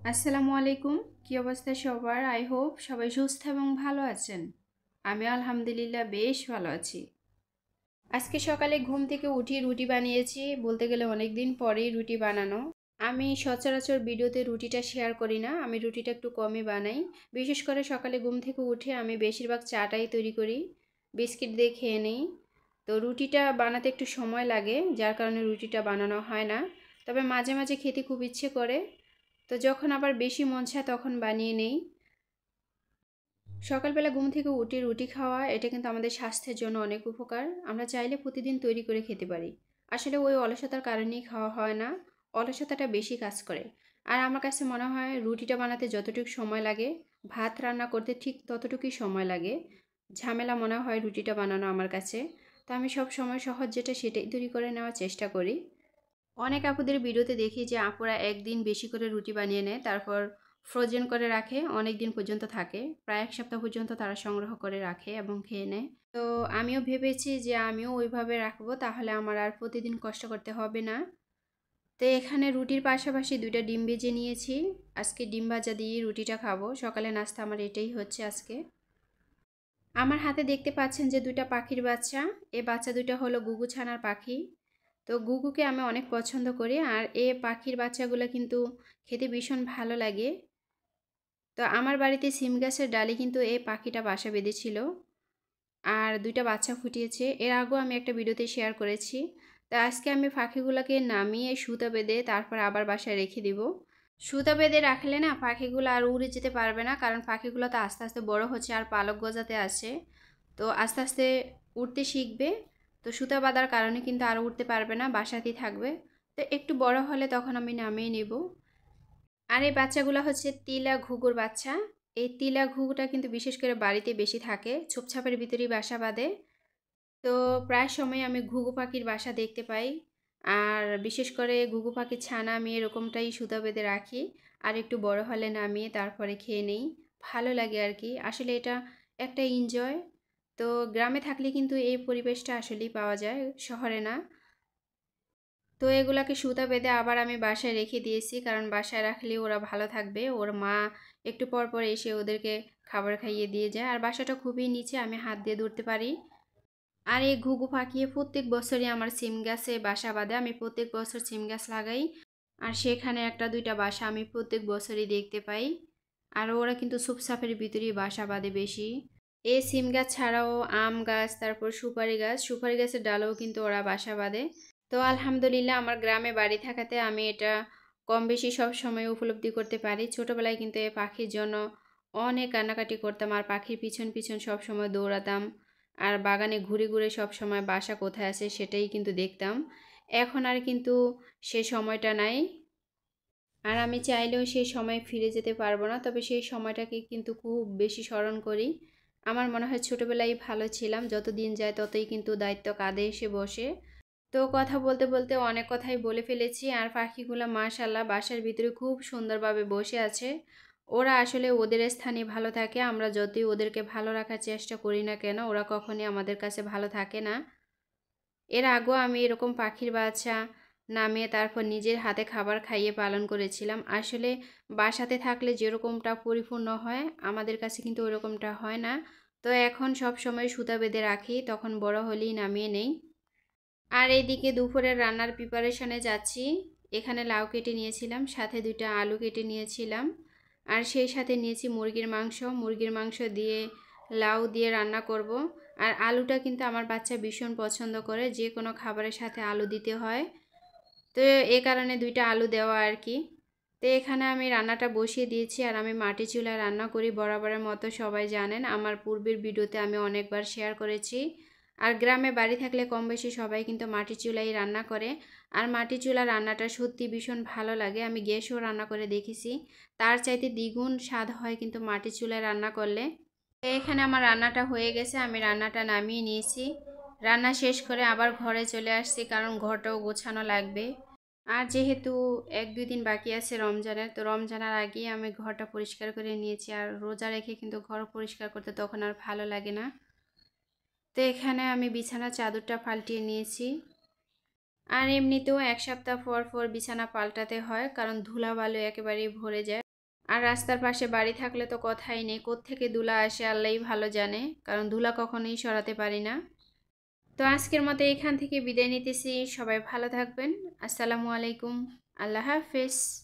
আসসালামু আলাইকুম। কি অবস্থা সবার? আই হোপ সবাই সুস্থ এবং ভালো আছেন। আমি আলহামদুলিল্লাহ বেশ ভালো আছি। আজকে সকালে ঘুম থেকে উঠি রুটি বানিয়েছি, বলতে গেলে অনেক দিন পরেই রুটি বানানো। আমি সচরাচর ভিডিওতে রুটিটা শেয়ার করি না, আমি রুটিটা একটু কমই বানাই। বিশেষ করে সকালে ঘুম থেকে উঠে আমি বেশিরভাগ চাটাই তৈরি করি, বিস্কিট দিয়ে খেয়ে নিই। তো রুটিটা বানাতে একটু সময় লাগে, যার কারণে রুটিটা বানানো হয় না। তবে মাঝে মাঝে খেতে খুব ইচ্ছে করে, তো যখন আবার বেশি মন চায় তখন বানিয়ে নেই। সকালবেলা ঘুম থেকে উঠে রুটি খাওয়া এটা কিন্তু আমাদের স্বাস্থ্যের জন্য অনেক উপকার। আমরা চাইলে প্রতিদিন তৈরি করে খেতে পারি। আসলে ওই অলসতার কারণেই খাওয়া হয় না, অলসতাটা বেশি কাজ করে। আর আমার কাছে মনে হয় রুটিটা বানাতে যতটুকু সময় লাগে, ভাত রান্না করতে ঠিক ততটুকুই সময় লাগে। ঝামেলা মনে হয় রুটিটা বানানো আমার কাছে। তো আমি সব সময় সহজ যেটা সেটাই তৈরি করে নেওয়ার চেষ্টা করি। অনেক আপুদের ভিডিওতে দেখি যে আপুরা একদিন বেশি করে রুটি বানিয়ে নেয়, তারপর ফ্রোজেন করে রাখে, অনেক দিন পর্যন্ত থাকে, প্রায় এক সপ্তাহ পর্যন্ত তারা সংগ্রহ করে রাখে এবং খেয়ে নেয়। তো আমিও ভেবেছি যে আমিও ওইভাবে রাখবো, তাহলে আমার আর প্রতিদিন কষ্ট করতে হবে না। তো এখানে রুটির পাশাপাশি দুইটা ডিম ভেজে নিয়েছি। আজকে ডিম ভাজা দিয়ে রুটিটা খাবো, সকালে নাস্তা আমার এটাই হচ্ছে আজকে। আমার হাতে দেখতে পাচ্ছেন যে দুইটা পাখির বাচ্চা। এই বাচ্চা দুইটা হলো গুগু ছানার পাখি। তো গুগুকে আমি অনেক পছন্দ করি, আর এই পাখির বাচ্চাগুলো কিন্তু খেতে ভীষণ ভালো লাগে। তো আমার বাড়িতে সিম গাছের ডালে কিন্তু এই পাখিটা বাসা বেঁধেছিল, আর দুইটা বাচ্চা ফুটিয়েছে। এর আগেও আমি একটা ভিডিওতে শেয়ার করেছি। তো আজকে আমি পাখিগুলোকে নামিয়ে সুতা বেঁধে তারপর আবার বাসায় রেখে দিব। সুতা বেঁধে রাখলে না পাখিগুলো আর উড়ে যেতে পারবে না, কারণ পাখিগুলো তো আস্তে আস্তে বড় হচ্ছে আর পালক গজাতে আসে। তো আস্তে আস্তে উড়তে শিখবে। তো সুতা বাঁধার কারণে কিন্তু আর উঠতে পারবে না, বাসাতেই থাকবে। তো একটু বড় হলে তখন আমি নামিয়ে নেব। আর এই বাচ্চাগুলো হচ্ছে তিলা ঘুঘুর বাচ্চা। এই তিলা ঘুঘুটা কিন্তু বিশেষ করে বাড়িতে বেশি থাকে, ঝোপঝাপের ভিতরেই বাসা বাঁধে। তো প্রায় সময় আমি ঘুঘু পাখির বাসা দেখতে পাই। আর বিশেষ করে ঘুঘু পাখির ছানা আমি এরকমটাই সুতা বেঁধে রাখি, আর একটু বড় হলে নামিয়ে তারপরে খেয়ে নেই। ভালো লাগে আর কি, আসলে এটা একটা এনজয়। তো গ্রামে থাকলে কিন্তু এই পরিবেশটা আসলেই পাওয়া যায়, শহরে না। তো এগুলাকে সুতা বেঁধে আবার আমি বাসায় রেখে দিয়েছি, কারণ বাসায় রাখলে ওরা ভালো থাকবে। ওর মা একটু পর পর এসে ওদেরকে খাবার খাইয়ে দিয়ে যায়, আর বাসাটা খুবই নিচে, আমি হাত দিয়ে ধরতে পারি। আর এই ঘুঘু পাখি প্রত্যেক বছরই আমার সিম গাছে বাসা বাঁধে। আমি প্রত্যেক বছর সিম গাছ লাগাই, আর সেখানে একটা দুইটা বাসা আমি প্রত্যেক বছরই দেখতে পাই। আর ওরা কিন্তু সুপসাপের ভিতরেই বাসা বাঁধে বেশি। এই সিম গাছ ছাড়াও আম গাছ, তারপর সুপারি গাছ, সুপারি গাছের ডালেও কিন্তু ওরা বাসা বাঁধে। তো আলহামদুলিল্লাহ আমার গ্রামে বাড়ি থাকাতে আমি এটা কম বেশি সব সময় উপলব্ধি করতে পারি। ছোটোবেলায় কিন্তু এই পাখির জন্য অনেক কান্নাকাটি করতাম, আর পাখির পিছন পিছন সব সময় দৌড়াতাম, আর বাগানে ঘুরে ঘুরে সব সময় বাসা কোথায় আছে সেটাই কিন্তু দেখতাম। এখন আর কিন্তু সে সময়টা নাই, আর আমি চাইলেও সেই সময় ফিরে যেতে পারবো না। তবে সেই সময়টাকে কিন্তু খুব বেশি স্মরণ করি। আমার মনে হয় ছোটোবেলায় ভালো ছিলাম, যত দিন যায় ততই কিন্তু দায়িত্ব কাঁধে এসে বসে। তো কথা বলতে বলতে অনেক কথাই বলে ফেলেছি। আর পাখিগুলো মাশাআল্লাহ বাসার ভিতরে খুব সুন্দরভাবে বসে আছে। ওরা আসলে ওদের স্থানে ভালো থাকে, আমরা যতই ওদেরকে ভালো রাখার চেষ্টা করি না কেন ওরা কখনই আমাদের কাছে ভালো থাকে না। এর আগেও আমি এরকম পাখির বাচ্চা নামিয়ে তারপর নিজের হাতে খাবার খাইয়ে পালন করেছিলাম। আসলে বাসাতে থাকলে যেরকমটা পরিপূর্ণ হয় আমাদের কাছে কিন্তু ওরকমটা হয় না। তো এখন সব সময় সুতা বেঁধে রাখি, তখন বড় হলেই নামিয়ে নেই। আর এইদিকে দুপুরের রান্নার প্রিপারেশনে যাচ্ছি। এখানে লাউ কেটে নিয়েছিলাম, সাথে দুইটা আলু কেটে নিয়েছিলাম, আর সেই সাথে নিয়েছি মুরগির মাংস। মুরগির মাংস দিয়ে লাউ দিয়ে রান্না করব। আর আলুটা কিন্তু আমার বাচ্চা ভীষণ পছন্দ করে, যে কোনো খাবারের সাথে আলু দিতে হয়। তো এই কারণে দুইটা আলু দেওয়া আর কি। তো এখানে আমি রান্নাটা বসিয়ে দিয়েছি, আর আমি মাটি চুলায় রান্না করি বরাবরের মতো, সবাই জানেন, আমার পূর্বের ভিডিওতে আমি অনেকবার শেয়ার করেছি। আর গ্রামে বাড়ি থাকলে কম বেশি সবাই কিন্তু মাটি চুলাই রান্না করে। আর মাটি চুলা রান্নাটা সত্যি ভীষণ ভালো লাগে, আমি গ্যাসেও রান্না করে দেখেছি, তার চাইতে দ্বিগুণ স্বাদ হয় কিন্তু মাটি চুলায় রান্না করলে। তো এখানে আমার রান্নাটা হয়ে গেছে, আমি রান্নাটা নামিয়ে নিয়েছি। রান্না শেষ করে আবার ঘরে চলে আসছি, কারণ ঘরটাও গোছানো লাগবে। আর যেহেতু এক দুই দিন বাকি আছে রমজানের, তো রমজানের আগেই আমি ঘরটা পরিষ্কার করে নিয়েছি। আর রোজা রেখে কিন্তু ঘর পরিষ্কার করতে তখন আর ভালো লাগে না। তো এখানে আমি বিছানার চাদরটা পাল্টিয়ে নিয়েছি। আর এমনিতেও এক সপ্তাহ পর পর বিছানা পাল্টাতে হয়, কারণ ধুলাবালু একেবারেই ভরে যায়। আর রাস্তার পাশে বাড়ি থাকলে তো কথাই নেই, কোত্থেকে ধুলা আসে আল্লাহই ভালো জানে, কারণ ধুলা কখনোই সরাতে পারি না। তো আজকের মতো এখান থেকে বিদায় নিতেছি, সবাই ভালো থাকবেন। আসসালামু আলাইকুম, আল্লাহ হাফেজ।